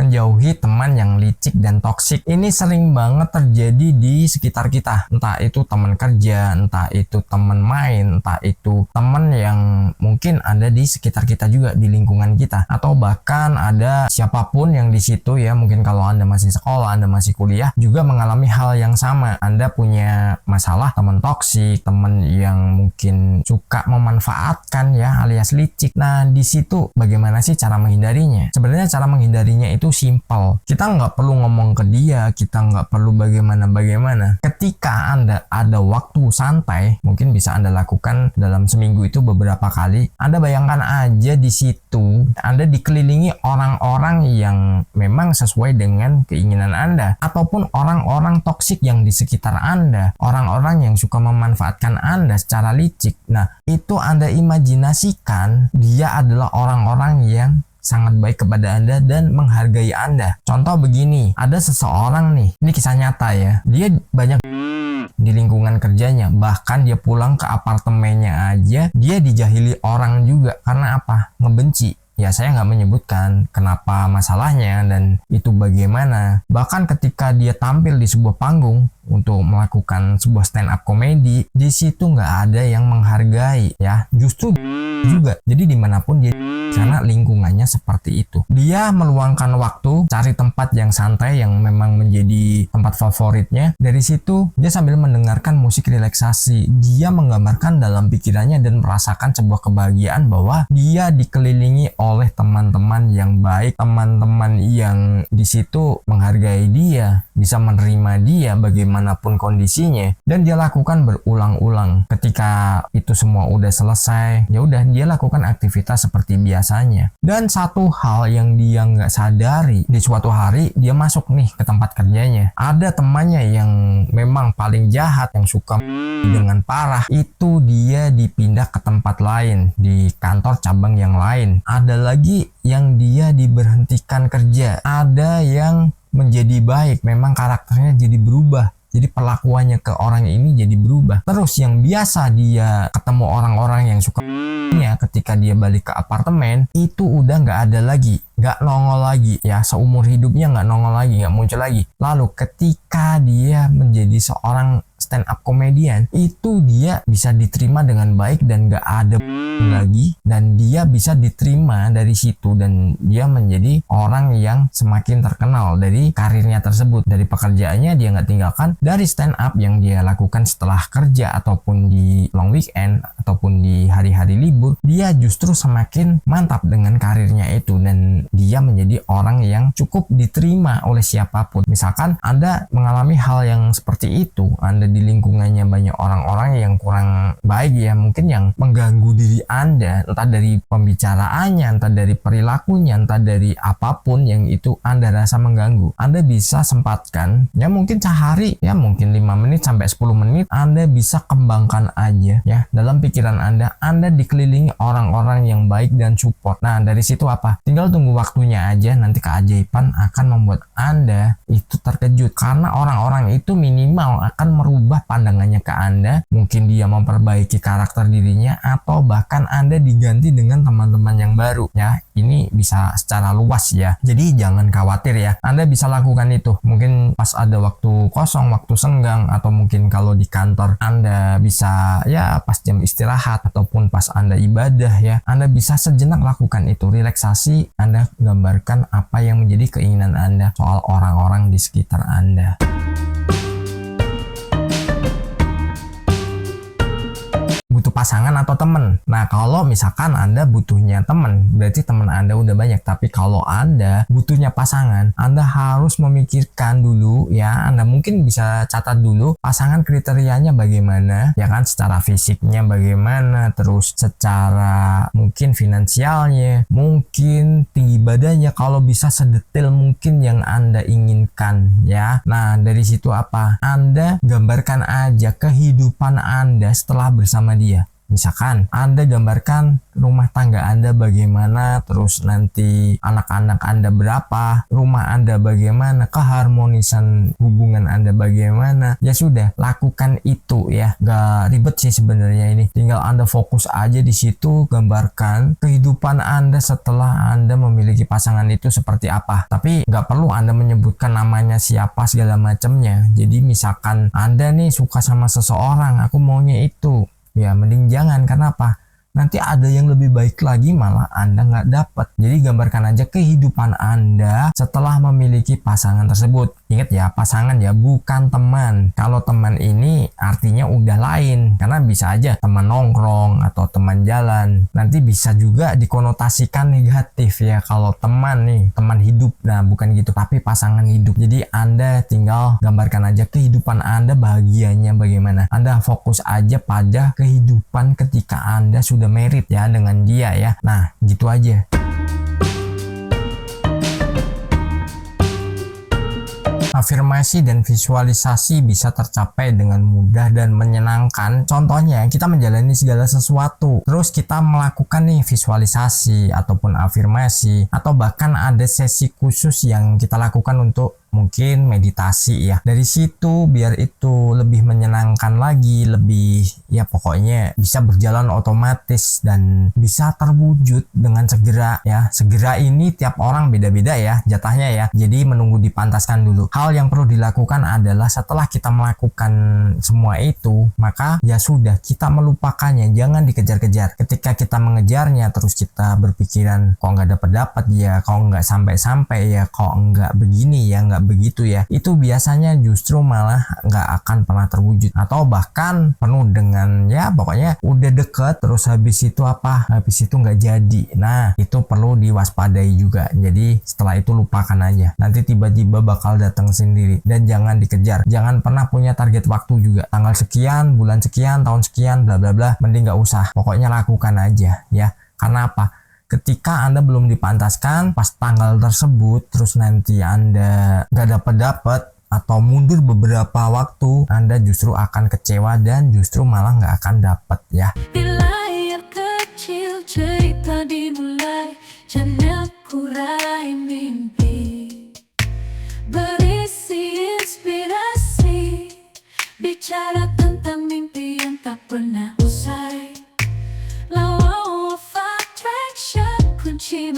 menjauhi teman yang licik dan toksik. Ini sering banget terjadi di sekitar kita. Entah itu teman kerja, entah itu teman main, entah itu teman yang mungkin ada di sekitar kita juga, di lingkungan kita. Atau bahkan ada siapapun yang di situ ya, mungkin kalau Anda masih sekolah, Anda masih kuliah, juga mengalami hal yang sama. Anda punya masalah teman toksik, teman yang mungkin suka memanfaatkan ya, alias licik. Nah, di situ bagaimana sih cara menghindarinya? Sebenarnya cara menghindarinya itu simple. Kita nggak perlu ngomong ke dia, kita nggak perlu bagaimana. Ketika Anda ada waktu santai, mungkin bisa Anda lakukan dalam seminggu itu beberapa kali. Anda bayangkan aja di situ, Anda dikelilingi orang-orang yang memang sesuai dengan keinginan Anda, ataupun orang-orang toksik yang di sekitar Anda, orang-orang yang suka memanfaatkan Anda secara licik. Nah, itu Anda imajinasikan dia adalah orang-orang yang sangat baik kepada Anda dan menghargai Anda. Contoh begini, ada seseorang nih, ini kisah nyata ya, dia banyak di lingkungan kerjanya, bahkan dia pulang ke apartemennya aja, dia dijahili orang juga. Karena apa? Ngebenci. Ya, saya nggak menyebutkan kenapa masalahnya dan itu bagaimana. Bahkan ketika dia tampil di sebuah panggung untuk melakukan sebuah stand up komedi, di situ nggak ada yang menghargai ya, justru juga. Jadi dimanapun dia, karena lingkungannya seperti itu, dia meluangkan waktu cari tempat yang santai yang memang menjadi tempat favoritnya. Dari situ dia sambil mendengarkan musik relaksasi, dia menggambarkan dalam pikirannya dan merasakan sebuah kebahagiaan bahwa dia dikelilingi oleh teman-teman yang baik, teman-teman yang di situ menghargai dia, bisa menerima dia bagaimanapun kondisinya, dan dia lakukan berulang-ulang. Ketika itu semua udah selesai, ya udah dia lakukan aktivitas seperti biasanya. Dan satu hal yang dia nggak sadari, di suatu hari dia masuk nih ke tempat kerjanya, ada temannya yang memang paling jahat, yang suka dengan parah, itu dia dipindah ke tempat lain, di kantor cabang yang lain. Ada lagi yang dia diberhentikan kerja, ada yang menjadi baik, memang karakternya jadi berubah, jadi perlakuannya ke orang ini jadi berubah. Terus yang biasa dia ketemu orang-orang yang suka ketika dia balik ke apartemen, itu udah nggak ada lagi, nggak nongol lagi ya, seumur hidupnya nggak nongol lagi, nggak muncul lagi. Lalu ketika dia menjadi seorang stand up komedian, itu dia bisa diterima dengan baik dan nggak ada lagi, dan dia bisa diterima dari situ, dan dia menjadi orang yang semakin terkenal dari karirnya tersebut, dari pekerjaannya dia nggak tinggalkan, dari stand up yang dia lakukan setelah kerja ataupun di long weekend ataupun di hari-hari libur, dia justru semakin mantap dengan karirnya itu, dan dia menjadi orang yang cukup diterima oleh siapapun. Misalkan Anda mengalami hal yang seperti itu, Anda di lingkungannya banyak orang-orang yang kurang baik ya, mungkin yang mengganggu diri Anda, entah dari pembicaraannya, entah dari perilakunya, entah dari apapun yang itu Anda rasa mengganggu, Anda bisa sempatkan ya, mungkin sehari ya, mungkin 5 menit sampai 10 menit Anda bisa kembangkan aja ya, dalam pikiran Anda dikelilingi orang-orang yang baik dan support. Nah, dari situ apa? Tinggal tunggu waktunya aja, nanti keajaiban akan membuat Anda itu terkejut, karena orang-orang itu minimal akan merubah pandangannya ke Anda. Mungkin dia memperbaiki karakter dirinya, atau bahkan Anda diganti dengan teman-teman yang baru ya. Ini bisa secara luas ya, jadi jangan khawatir ya, Anda bisa lakukan itu. Mungkin pas ada waktu kosong, waktu senggang, atau mungkin kalau di kantor Anda bisa ya pas jam istirahat ataupun pas Anda ibadah ya, Anda bisa sejenak lakukan itu, relaksasi. Anda gambarkan apa yang menjadi keinginan Anda soal orang-orang di sekitar Anda. Butuh pasangan atau teman. Nah, kalau misalkan Anda butuhnya teman, berarti teman Anda udah banyak. Tapi kalau Anda butuhnya pasangan, Anda harus memikirkan dulu ya. Anda mungkin bisa catat dulu pasangan kriterianya bagaimana, ya kan, secara fisiknya bagaimana, terus secara mungkin finansialnya, mungkin tinggi badannya, kalau bisa sedetail mungkin yang Anda inginkan ya. Nah, dari situ apa? Anda gambarkan aja kehidupan Anda setelah bersama dia. Misalkan Anda gambarkan rumah tangga Anda bagaimana, terus nanti anak-anak Anda berapa, rumah Anda bagaimana, keharmonisan hubungan Anda bagaimana. Ya sudah, lakukan itu ya. Gak ribet sih sebenarnya ini. Tinggal Anda fokus aja di situ, gambarkan kehidupan Anda setelah Anda memiliki pasangan itu seperti apa. Tapi gak perlu Anda menyebutkan namanya siapa segala macamnya. Jadi misalkan Anda nih suka sama seseorang, aku maunya itu. Ya mending jangan, karena apa? Nanti ada yang lebih baik lagi malah Anda nggak dapat. Jadi gambarkan aja kehidupan Anda setelah memiliki pasangan tersebut. Ingat ya, pasangan ya, bukan teman. Kalau teman ini artinya udah lain, karena bisa aja teman nongkrong atau teman jalan. Nanti bisa juga dikonotasikan negatif ya kalau teman nih, teman hidup. Nah bukan gitu, tapi pasangan hidup. Jadi Anda tinggal gambarkan aja kehidupan Anda bahagianya bagaimana. Anda fokus aja pada kehidupan ketika Anda sudah married ya dengan dia ya. Nah gitu aja. Afirmasi dan visualisasi bisa tercapai dengan mudah dan menyenangkan. Contohnya, kita menjalani segala sesuatu, terus kita melakukan nih visualisasi ataupun afirmasi, atau bahkan ada sesi khusus yang kita lakukan untuk mungkin meditasi ya. Dari situ biar itu lebih menyenangkan lagi, lebih ya pokoknya bisa berjalan otomatis dan bisa terwujud dengan segera ya. Segera ini tiap orang beda-beda ya jatahnya ya. Jadi menunggu dipantaskan dulu. Hal yang perlu dilakukan adalah setelah kita melakukan semua itu, maka ya sudah, kita melupakannya, jangan dikejar-kejar. Ketika kita mengejarnya terus kita berpikiran kok nggak dapat ya, kok nggak sampai-sampai ya, kok nggak begini ya, nggak begitu ya, itu biasanya justru malah nggak akan pernah terwujud, atau bahkan penuh dengan ya pokoknya udah deket terus habis itu nggak jadi. Nah itu perlu diwaspadai juga. Jadi setelah itu lupakan aja, nanti tiba-tiba bakal datang sendiri. Dan jangan dikejar, jangan pernah punya target waktu juga, tanggal sekian, bulan sekian, tahun sekian, bla bla bla. Mending nggak usah, pokoknya lakukan aja ya. Karena apa? Ketika Anda belum dipantaskan pas tanggal tersebut, terus nanti Anda nggak dapat atau mundur beberapa waktu, Anda justru akan kecewa dan justru malah nggak akan dapat ya. Bila yang kecil cerita dimulai, jangan kurai mimpi, berisi inspirasi, bicara tentang mimpi yang tak pernah usai. Law of attraction, kunci